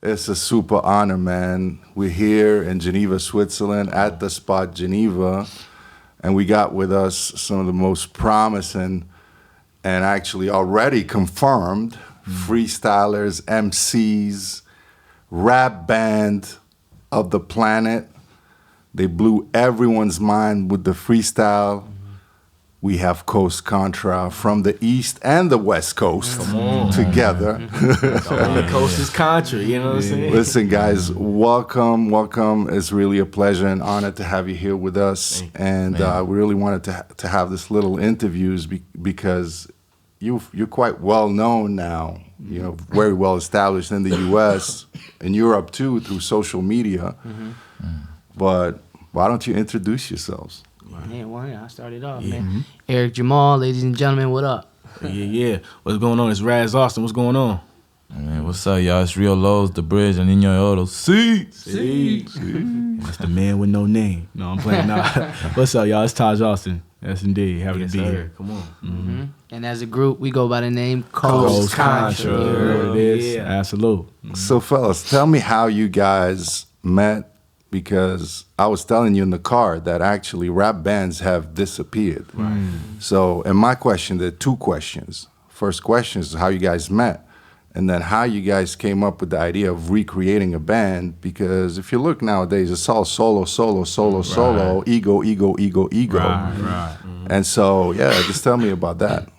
It's a super honor, man. We're here in Geneva, Switzerland at the Spot Geneva, and we got with us some of the most promising and actually already confirmed freestylers, MCs, rap band of the planet. They blew everyone's mind with the freestyle. We have Coast Contra from the East and the West Coast together. The Coast is Contra, you know what I'm saying? Listen, guys, welcome. It's really a pleasure and honor to have you here with us. And we really wanted to have this little interviews because you're quite well known now. You know, very well established in the U.S. and Europe too through social media. But why don't you introduce yourselves? Yeah, well, I'll start it off, man. Eric Jamal, ladies and gentlemen, what up? Yeah. What's going on? It's Raz Austin. What's going on? Man, what's up, y'all? It's Rio Lowe's, The Bridge, and Nino Yodo. See. That's the man with no name. No, I'm playing now. What's up, y'all? It's Taj Austin. Yes, indeed. Happy to be here. Come on. And as a group, we go by the name Coast Contra. There it is. Yeah. Absolute. So, fellas, tell me how you guys met, because I was telling you in the car that actually rap bands have disappeared. Right. So, and my question, there are two questions. First question is how you guys met, and then how you guys came up with the idea of recreating a band, because if you look nowadays, it's all solo, ego. Right. And so, yeah, just tell me about that.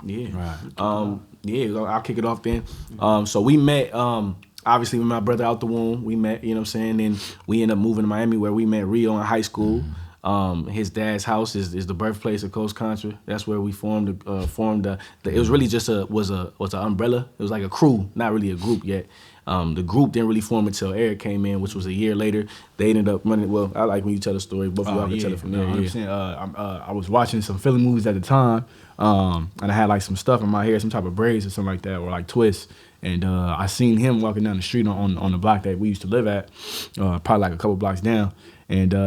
Yeah. Right. I'll kick it off then. So we met, obviously with my brother out the womb, we met, you know what I'm saying? Then we ended up moving to Miami where we met Rio in high school. His dad's house is the birthplace of Coast Contra. That's where we formed it was really just was an umbrella. It was like a crew, not really a group yet. The group didn't really form until Eric came in, which was a year later. They ended up running. Well, I like when you tell the story. Both of y'all can tell it from there. I was watching some Philly movies at the time, and I had like some stuff in my hair, some type of braids or something like that, or like twists. And I seen him walking down the street on the block that we used to live at, probably like a couple blocks down. And when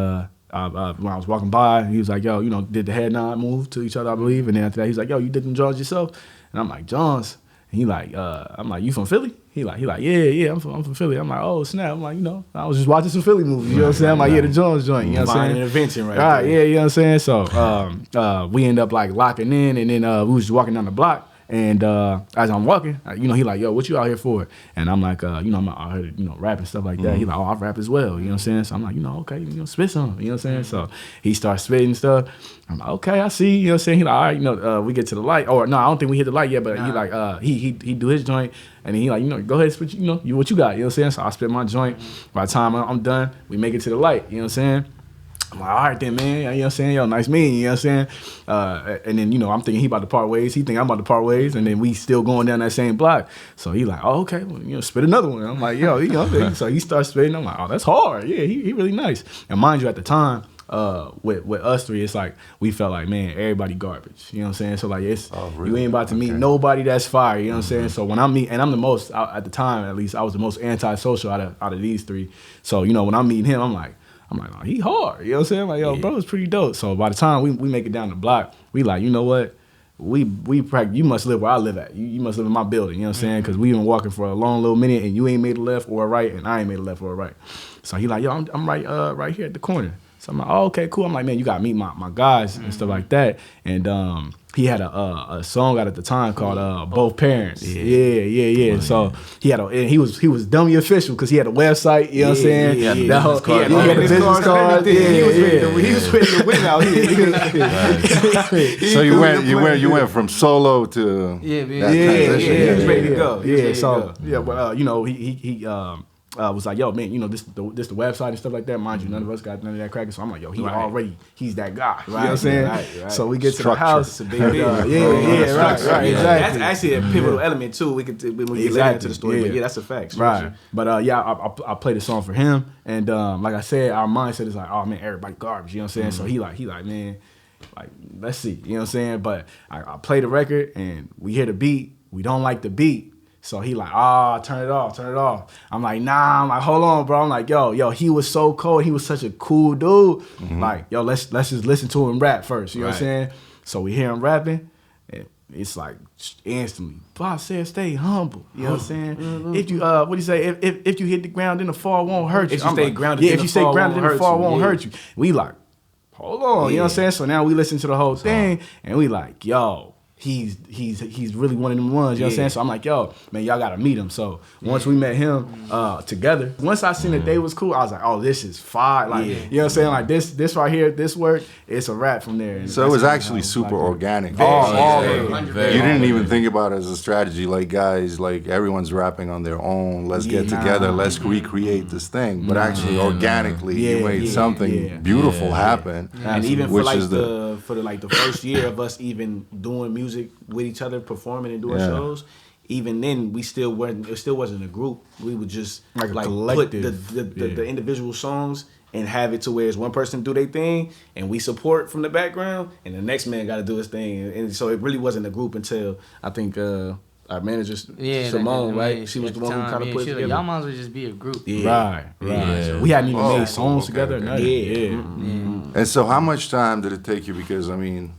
I was walking by, he was like, yo, did the head nod move to each other, I believe. And then after that, he was like, yo, you did them Johns yourself? And I'm like, Johns? And he like, I'm like, you from Philly? He like, yeah, I'm from Philly. I'm like, oh, snap. I'm like, I was just watching some Philly movies, you know what I'm saying? I'm like, yeah, the Johns joint, you know what I'm saying? An invention right there. Yeah, you know what I'm saying? So we end up like locking in, and then we was just walking down the block. And as I'm walking, he like, yo, what you out here for? And I'm like, I'm out here, rap and stuff like that. He like, oh, I rap as well, you know what I'm saying? So I'm like, okay, spit some, you know what I'm saying? So he starts spitting stuff. I'm like, okay, I see, you know what I'm saying? He like, all right, we get to the light. Or no, I don't think we hit the light yet, but he like, he do his joint. And then he like, go ahead, spit, what you got, you know what I'm saying? So I spit my joint. By the time I'm done, we make it to the light, you know what I'm saying? I'm like, all right then, man, you know what I'm saying? Yo, nice meeting, you know what I'm saying? And then, I'm thinking he about to part ways. He think I'm about to part ways. And then we still going down that same block. So he like, oh, okay, well, spit another one. I'm like, yo, so he starts spitting. I'm like, oh, that's hard. Yeah, he really nice. And mind you, at the time, with us three, it's like we felt like, man, everybody garbage. You know what I'm saying? So like really? You ain't about to meet nobody that's fire, you know what I'm saying? So when I meet, and I'm the most, at the time at least, I was the most antisocial out of these three. So, when I'm meeting him, I'm like, oh, he hard. You know what I'm saying? Like, yo, bro, it's pretty dope. So by the time we make it down the block, we like, you know what? We practice. You must live where I live at. You must live in my building. You know what I'm saying? Because we been walking for a long little minute, and you ain't made a left or a right, and I ain't made a left or a right. So he like, yo, I'm right here at the corner. So I'm like, oh, okay, cool. I'm like, man, you got to meet my guys and stuff like that. And he had a song out at the time called Both Parents. Yeah. So he had and he was dummy official because he had a website, you know what I'm saying? Yeah. He had the business card. He was ready to win out here. So you went from solo to he was ready to go. But he was like, yo, man, this the website and stuff like that. Mind you, none of us got none of that cracking. So I'm like, yo, he's that guy. You know what I'm saying? Right. So we get to the house. Right, exactly. That's actually a pivotal element too. We could when we get into the story, but that's a fact. Right. But I played the song for him, and like I said, our mindset is like, oh man, everybody garbage. You know what I'm saying? So he like, man, like let's see. You know what I'm saying? But I play the record, and we hear the beat. We don't like the beat. So he like, turn it off. I'm like, nah. I'm like, hold on, bro. I'm like, yo, he was so cold. He was such a cool dude. Like, yo, let's just listen to him rap first. You know what I'm saying? So we hear him rapping, and it's like instantly. Bob said, "Stay humble." You know what I'm saying? If you what do you say? If you hit the ground, then the fall won't hurt you. If you stay grounded, yeah. then If you the stay fall grounded, then won't the fall hurt you. won't Yeah. hurt you. We like, hold on. You know what I'm saying? So now we listen to the whole thing, and we like, yo. He's really one of them ones, you know what I'm saying? So I'm like, yo, man, y'all gotta meet him. So once we met him together, once I seen that they was cool, I was like, oh, this is fire. Like, you know what I'm saying? Like this right here, this work, it's a wrap from there. And So it was that's kinda actually how super like, organic. all You of it. didn't even think about it as a strategy, like guys, like everyone's rapping on their own. Let's get together. Let's recreate this thing. But actually, organically, you made something beautiful happen. And even for which like is the first year of us even doing music with each other, performing and doing shows, even then we still weren't. It still wasn't a group. We would just Like a put collective. the individual songs and have it to where it's one person do their thing and we support from the background, and the next man got to do his thing. And so it really wasn't a group until I think our manager Simone, right? She was the one who kind of put it together. Y'all might as well just be a group. Right. Yeah. We hadn't even made songs okay, together. okay. Nothing. And so, how much time did it take you? Because I mean,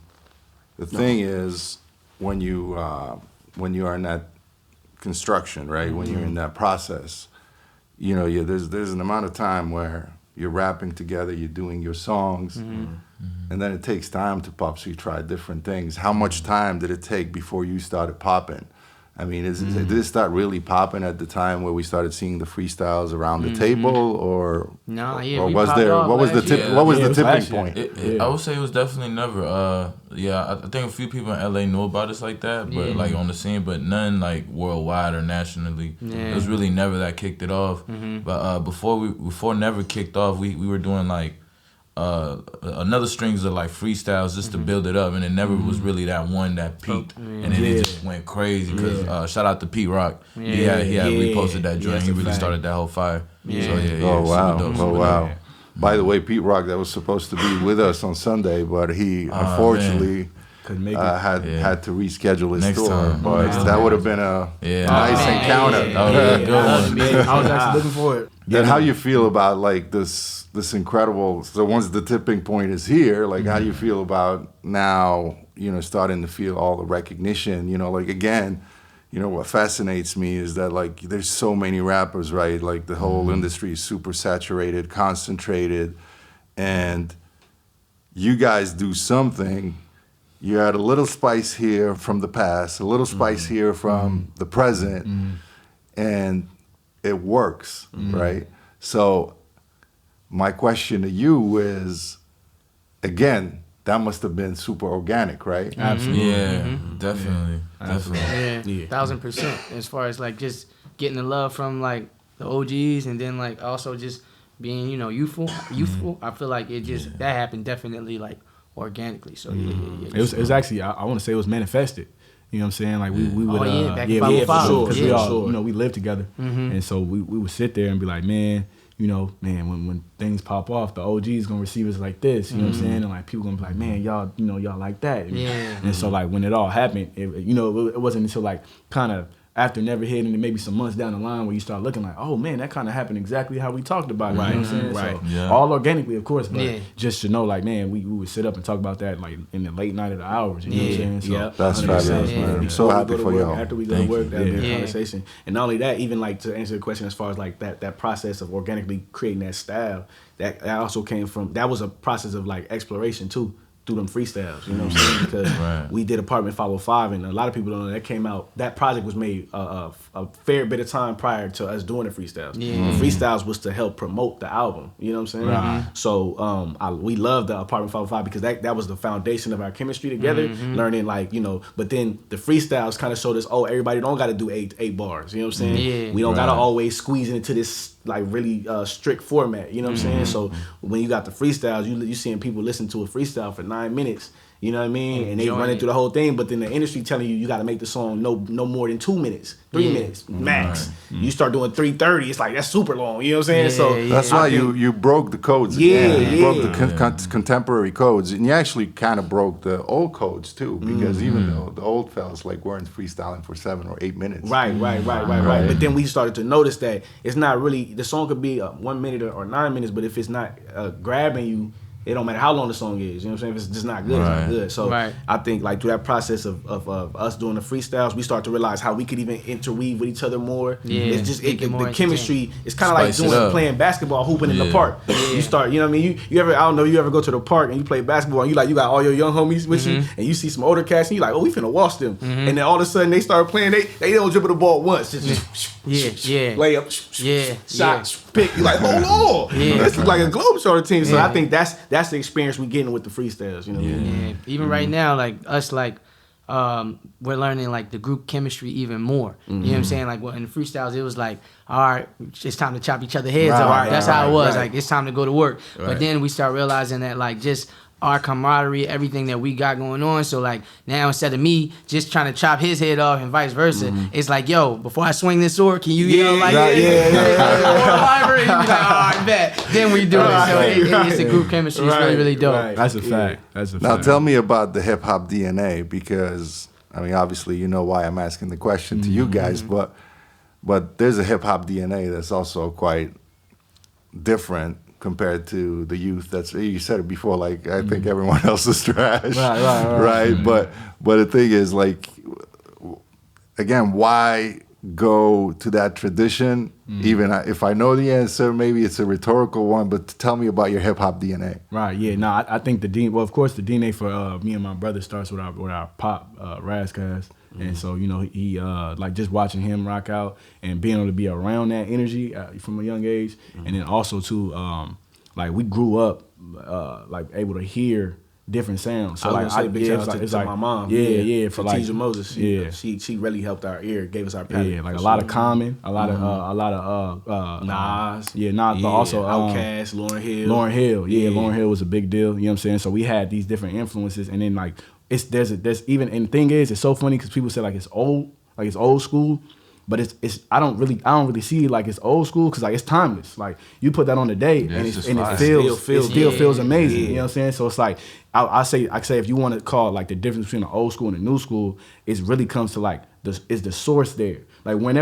the thing is, when you are in that construction, right? When you're in that process, you know, there's an amount of time where you're rapping together, you're doing your songs, and then it takes time to pop. So you try different things. How much time did it take before you started popping? I mean, did it start really popping at the time where we started seeing the freestyles around the table, or No, yeah, or we was popped there? off What was the last tip? year. What was Yeah, the it was tipping last year. point? I would say it was definitely never. I think a few people in LA knew about us like that, but like on the scene, but none like worldwide or nationally. Yeah. It was really never that kicked it off. But before never kicked off, we were doing like another strings of like freestyles just to build it up, and it never was really that one that peaked, and then it just went crazy. Because shout out to Pete Rock, he had reposted that joint. He really started that whole fire. So Oh wow! super dope, Oh super wow! dope. By the way, Pete Rock, that was supposed to be with us on Sunday, but he unfortunately Couldn't make it. had to reschedule his Next tour. time. But Next that time. would have been a nice man. encounter. That was a good one. I was actually looking for it. Then how you feel about like this incredible? So once the tipping point is here, like how you feel about now? You know, starting to feel all the recognition. You know, like again. You know, what fascinates me is that, like, there's so many rappers, right? Like, the whole industry is super saturated, concentrated, and you guys do something. You add a little spice here from the past, a little spice here from the present, and it works, right? So my question to you is, again, that must have been super organic, right? Absolutely. Yeah, definitely. Yeah, 1000%. As far as like just getting the love from like the OGs, and then like also just being, you know, youthful. I feel like it just that happened definitely like organically. So It was actually I want to say it was manifested. You know what I'm saying? Like we would back in 505. for sure. because Yeah, we for all sure. you know we lived together, and so we would sit there and be like, man, when things pop off, the OG's gonna receive us like this. You know what I'm saying? And like people gonna be like, man, y'all like that. And so like when it all happened, it wasn't until like kind of after Never Hit, and maybe some months down the line where you start looking like, oh man, that kind of happened exactly how we talked about it. You know what I'm saying? Right. So Yeah. all organically, of course, but Yeah. just to know, like, man, we would sit up and talk about that like in the late night of the hours. You know what I'm saying? So, Yeah. That's 100%. fabulous, man. I'm so Before we happy go to for work, y'all. After we go Thank to work, you. that'll be a Yeah. conversation. And not only that, even like to answer the question as far as like that process of organically creating that style, that also came from, that was a process of like exploration too, through them freestyles. You know what I'm saying? Because Right. we did Apartment 505, and a lot of people don't know that came out. That project was made a fair bit of time prior to us doing the freestyles. Yeah. The freestyles was to help promote the album. You know what I'm saying? Right. So we loved the Apartment 505 because that was the foundation of our chemistry together. Learning like, but then the freestyles kind of showed us, oh, everybody don't got to do eight bars. You know what I'm saying? Yeah. We don't got to Right. always squeeze it into this like really strict format. You know what I'm saying? So when you got the freestyles, you seeing people listen to a freestyle for 9 minutes. You know what I mean? And they Enjoying running it. through the whole thing, but then the industry telling you got to make the song no more than 2 minutes, 3 minutes max. You start doing 3:30, it's like that's super long. You know what I'm saying? Yeah, So yeah. That's why you broke the codes Yeah, again. You broke yeah. the contemporary codes, and you actually kind of broke the old codes too, because even though the old fellas like weren't freestyling for 7 or 8 minutes. Right. But then we started to notice that it's not really, the song could be 1 minute or 9 minutes, but if it's not grabbing you, It don't matter how long the song is. You know what I'm saying? If it's just not good, it's not good. So I think like through that process of us doing the freestyles, we start to realize how we could even interweave with each other more. Yeah, it's just more the chemistry. It's kind of like Spice playing basketball, hooping in the park. You start, you know what I mean? You ever, I don't know, you ever go to the park and you play basketball and you got all your young homies with you and you see some older cats and you like, oh, we finna wash them. And then all of a sudden they start playing. They don't dribble the ball once. Layup. Shot. Pick. You like, hold on. This is like a Globetrotter team. So I think that's the experience we getting with the freestyles. You know. Even right now, like us, like we're learning like the group chemistry even more. You know what I'm saying? Like in the freestyles, it was like, all right, it's time to chop each other heads off. That's how it was. Like it's time to go to work. But then we start realizing that like just our camaraderie, everything that we got going on. So like now instead of me just trying to chop his head off and vice versa, it's like, yo, before I swing this sword, can you yell like this? And you be like, oh, I bet. Then we do it. So it's a group chemistry. It's really, really dope. That's a fact. That's a fact. Now tell me about the hip hop DNA, because I mean obviously you know why I'm asking the question to you guys, but there's a hip hop DNA that's also quite different compared to the youth. That's, you said it before, like I think everyone else is trash, right? But the thing is, like, again, why go to that tradition? Even if I know the answer, maybe it's a rhetorical one, but tell me about your hip hop DNA. Right. Yeah. No, I think the DNA. Well, of course, the DNA for me and my brother starts with our pop Razcast. And so, you know, he like just watching him rock out and being able to be around that energy from a young age. And then also too, like we grew up like able to hear different sounds. So I say big shout out to my mom. For like Teacher Moses. She really helped our ear, gave us our palate. Yeah, like a lot of Common, a lot of Nas. Nas, but also Outkast, Lauryn Hill. Lauryn Hill was a big deal. You know what I'm saying? So we had these different influences, and then like there's even, and the thing is, it's so funny because people say like it's old school, but I don't really see it like it's old school, because like it's timeless. Like you put that on the day and it still feels amazing. You know what I'm saying? So it's like I say if you want to call like the difference between the old school and the new school, it really comes to like is the source there. Like when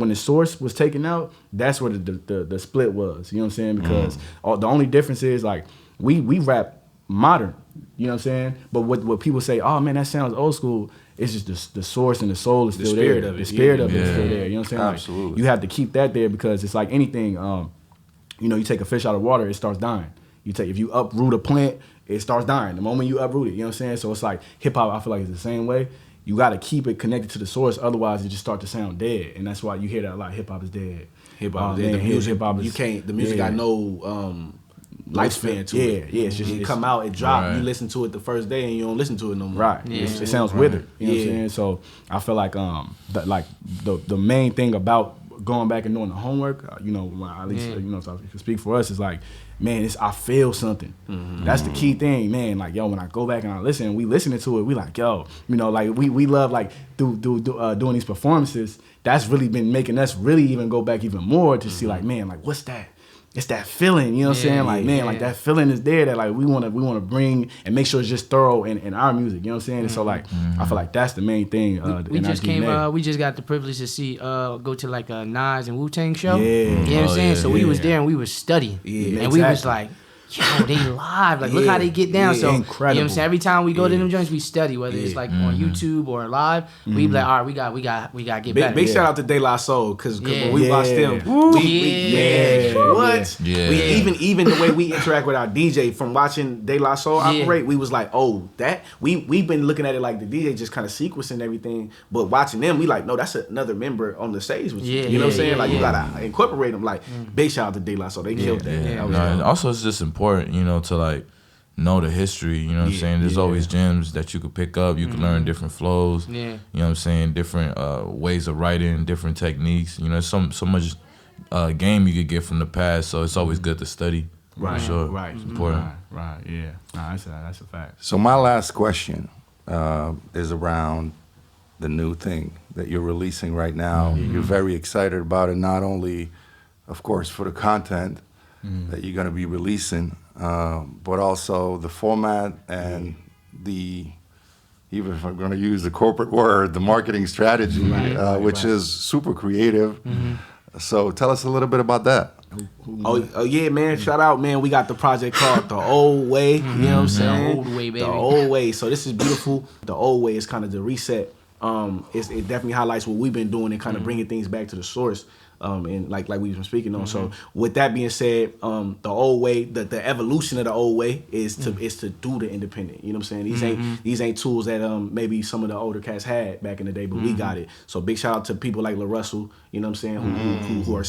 the source was taken out, that's where the split was. You know what I'm saying? Because the only difference is like we rap modern. You know what I'm saying? But what people say, oh man, that sounds old school. It's just the source and the soul is still there. The spirit of it is still there. You know what I'm saying? Absolutely. Like, you have to keep that there, because it's like anything. You know, you take a fish out of water, it starts dying. If you uproot a plant, it starts dying the moment you uproot it. You know what I'm saying? So it's like hip hop. I feel like it's the same way. You got to keep it connected to the source, otherwise it just start to sound dead. And that's why you hear that a lot. Hip hop is dead. Hip hop is dead. The music, you can't. The music got no lifespan to it. Yeah, it's just it come out, it drop. You listen to it the first day and you don't listen to it no more. Right. Yeah. It sounds withered. You know what I'm saying? So I feel like the main thing about going back and doing the homework, you know, at least you know, if I can speak for us, is like, man, I feel something. That's the key thing, man. Like, yo, when I go back and I listen, we listening to it, we like, yo, you know, like we love like doing these performances. That's really been making us really even go back even more to see like, man, like what's that? It's that feeling, you know what I'm saying? Like, man, like that feeling is there that like we wanna bring and make sure it's just thorough in our music, you know what I'm saying? And so like I feel like that's the main thing. We just got the privilege to see go to like a Nas and Wu-Tang show. You know what I'm saying? So we was there and we was studying. And we was like, yo, they live. Like, look how they get down. So, incredible. You know what I'm saying? Every time we go to them joints, we study, whether it's like on YouTube or live. We be like, all right, we got to get better. Big shout out to De La Soul, because when we watched them, what? Even the way we interact with our DJ from watching De La Soul operate, we was like, oh, that we've been looking at it like the DJ just kind of sequencing everything, but watching them, we like, no, that's another member on the stage with you. You know what I'm saying? Like, you gotta incorporate them. Like, big shout out to De La Soul. They killed that. And also, it's just important, you know, to like know the history, you know what I'm saying? There's always gems that you could pick up. You can learn different flows. You know what I'm saying? Different ways of writing, different techniques. You know, so much game you could get from the past. So it's always good to study. Right. For sure. Right. It's important. Right. Yeah. Nah, that's a fact. So my last question is around the new thing that you're releasing right now. You're very excited about it, not only, of course, for the content that you're going to be releasing, but also the format and even if I'm going to use the corporate word, the marketing strategy, which is super creative. So tell us a little bit about that. Oh yeah, man. Shout out, man. We got the project called The Old Way. You know what I'm saying? Old Way, baby. The Old Way. So this is beautiful. The Old Way is kind of the reset. It definitely highlights what we've been doing and kind of bringing things back to the source. And like we've been speaking on. So with that being said, the old way, the evolution of the old way is to do the independent. You know what I'm saying? These ain't tools that maybe some of the older cats had back in the day, but we got it. So big shout out to people like LaRussell, you know what I'm saying, who are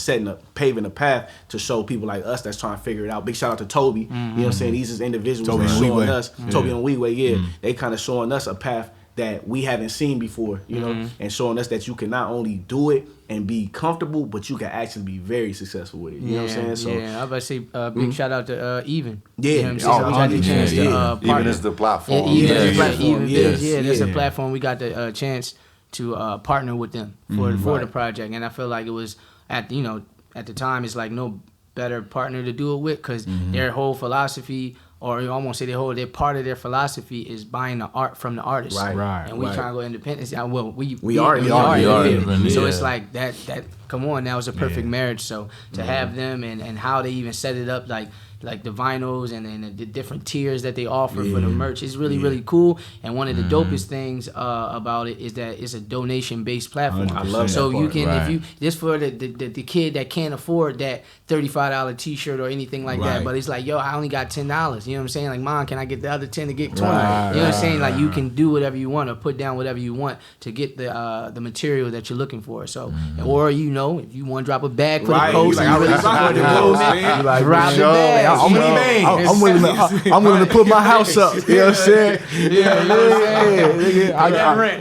paving a path to show people like us that's trying to figure it out. Big shout out to Toby, you know what I'm saying? These is individuals Toby that and showing Weeway. us, Toby and Weeway, they kind of showing us a path that we haven't seen before, you know, and showing us that you can not only do it and be comfortable, but you can actually be very successful with it. You know what I'm saying? So I was about to say big shout out to Even. Yeah. You know what I'm saying? We got the chance to Even partner. is the platform. Even Yeah, is yeah, like Even yeah. Biz, yeah, that's a Yeah. platform. We got the chance to partner with them for the project, and I feel like it was at the time it's like no better partner to do it with because their whole philosophy. Or I won't say their part of their philosophy is buying the art from the artist. Right. And we trying to go independent. Well, we are independent. independent, So yeah. it's like that come on, that was a perfect marriage. So to have them and how they even set it up like the vinyls and the different tiers that they offer for the merch is really, really cool. And one of the dopest things about it is that it's a donation-based platform. I love so that you part. can, Right. if you, just for the kid that can't afford that $35 t-shirt or anything like that, Right. but it's like, yo, I only got $10. You know what I'm saying? Like, Mom, can I get the other 10 to get 20? Right, You know what I'm saying? Like, you can do whatever you want or put down whatever you want to get the material that you're looking for. So, or, if you want to drop a bag for Right. the coast, Like, and I you really really support support the the movement. movement, Like, drop the sure. bag. I'm willing to put my house up. You know what I'm saying?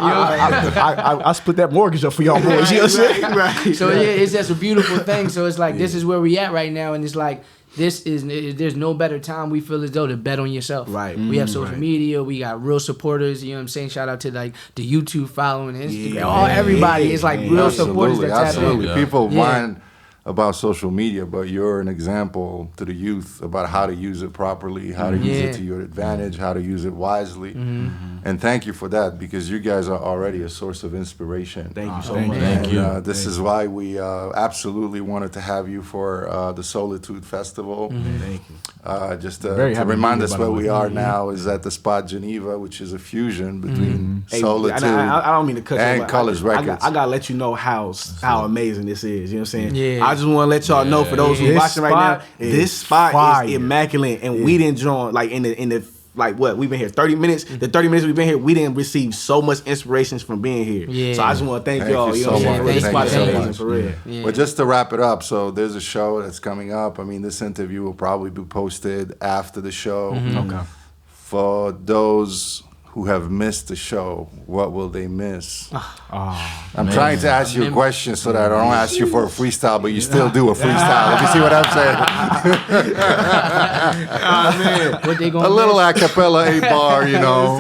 I split that mortgage up for y'all boys. You know what I'm saying? So it's just a beautiful thing. So it's like this is where we at right now, and it's like there's no better time we feel as though to bet on yourself. Right. We have social media. We got real supporters. You know what I'm saying? Shout out to like the YouTube following, Instagram, everybody. It's like real supporters that tap in. Absolutely. Yeah. People Yeah. whine about social media, but you're an example to the youth about how to use it properly, how to use it to your advantage, how to use it wisely. And thank you for that, because you guys are already a source of inspiration. Thank you so Thank much. you. Thank you. And, this is why we absolutely wanted to have you for the Soulitude Festival. Thank you. Just Very to happy to remind be us here, where by the we way. are now is at the Spot Geneva, which is a fusion between Hey, Soulitude I don't mean to cut you and off, but Colors I Records. gotta let you know how amazing this is. You know what I'm saying? Yeah. I just want to let y'all know, for those who This watching right now, spot this is spot fire. is immaculate, and we didn't join like in the like what we've been here 30 minutes. The 30 minutes we've been here, we didn't receive so much inspirations from being here. Yeah. So I just want to thank Thank y'all. you You so know what I'm saying? much. This Thank spot you is so amazing much. for real. Yeah. But just to wrap it up, so there's a show that's coming up. I mean, this interview will probably be posted after the show. Okay. For those who have missed the show, what will they miss? I'm trying to ask you a question so that I don't ask you for a freestyle, but you still do a freestyle. If you see what I'm saying? What they gonna A little miss? a cappella 8-bar, you know.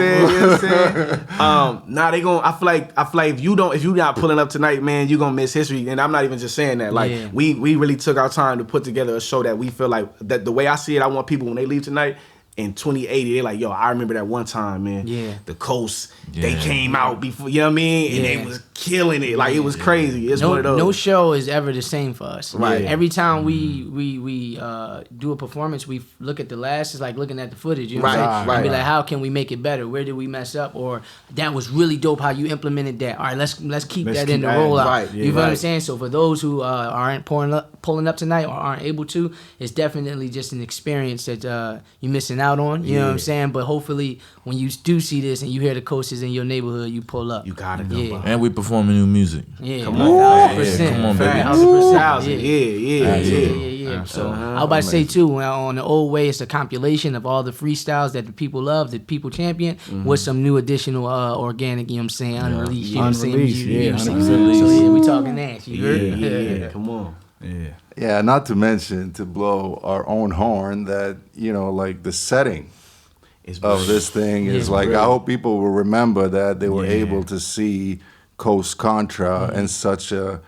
Nah, they gon' I feel like if you're not pulling up tonight, man, you gonna miss history. And I'm not even just saying that. Like Yeah. we really took our time to put together a show that we feel like that the way I see it, I want people when they leave tonight in 2080, they're like, yo, I remember that one time, man. Yeah. The Coast, they Yeah. came out before, you know what I mean? And Yeah. they was killing it. Like it was crazy. It's one of those. No show is ever the same for us. Right. Every time we do a performance, we look at the last. It's like looking at the footage. You know what I'm Right, saying? right. And be like, how can we make it better? Where did we mess up? Or that was really dope how you implemented that. All right, let's keep Let's that keep in the adding. rollout. Right, You feel what I'm right. saying? So for those who aren't pulling up tonight or aren't able to, it's definitely just an experience that you're missing out on. You know what I'm saying? But hopefully, when you do see this and you hear the Coast is in your neighborhood, you pull up. You gotta go, Yeah. bro. And we performing new music. Yeah, Come 1,000%. Yeah, come on, baby. 1,000%. Yeah. Yeah. Yeah. So I was about to say too, on the old way, it's a compilation of all the freestyles that the people love, that people champion, with some new additional organic, you know what I'm saying, unreleased, you know what I'm saying? Unreleased, You know what I'm saying? unreleased. So yeah, we talking that. You heard? Yeah. Come on. Yeah. Yeah, not to mention to blow our own horn that, like the setting of this thing is like, I hope people will remember that they were able to see Coast Contra in such a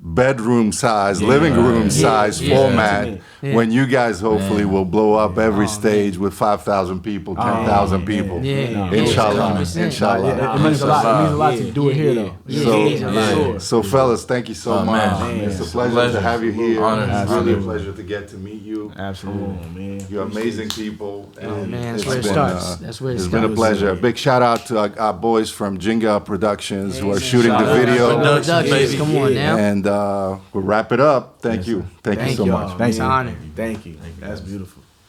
bedroom size, living room size format when you guys hopefully will blow up every stage with 5,000 people, 10,000 people. Yeah. Inshallah. 100%. Inshallah. It means a lot. It means a lot to do it here, though. So fellas, thank you so much. man. It's a pleasure to have you here. Honor. It's really a pleasure to get to meet you. Absolutely, man. You're amazing people. And Man, that's it's where it been, starts. That's where it It's starts. been a pleasure. A big shout out to our boys from GINGA Productions who are shooting the Shout out. video. Productions, baby. Come on now. And we'll wrap it up. Thank you. Thank you so much. Thanks, It's an honor. Thank you. That's beautiful.